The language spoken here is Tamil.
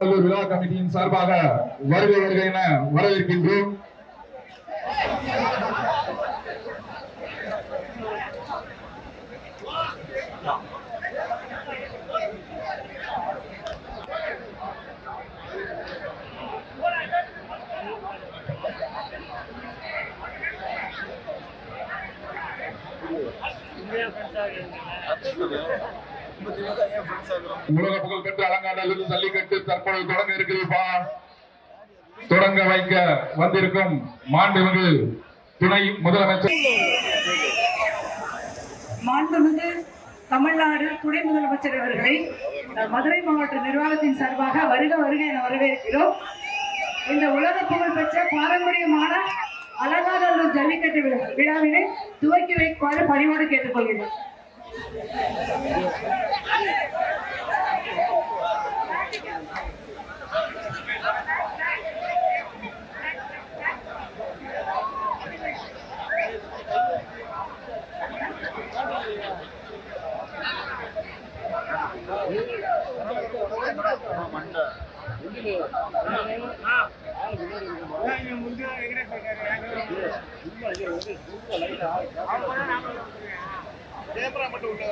விழா கமிட்டியின் சார்பாக வருக வருக என வரவேற்கின்றோம். உலக புகழ் பெற்ற அலங்காநல்லூர் ஜல்லிக்கட்டு தற்போது தொடங்க இருக்குதுப்பா. தொடங்க வைக்க வந்திருக்கும் மாண்புமிகு துணை முதலமைச்சர் மாண்புமிகு தமிழ்நாடு துணை முதலமைச்சர் அவர்களை மதுரை மாவட்ட நிர்வாகத்தின் சார்பாக வருக வருக என வரவேற்கிறோம். இந்த உலக புகழ் பெற்ற பாரம்பரியமான அலங்காநல்லூர் ஜல்லிக்கட்டு விழாவினை துவக்கி வைக்குமாறு பணிவோடு கேட்டுக்கொள்கிறேன். கேமரா மட்டும் உள்ள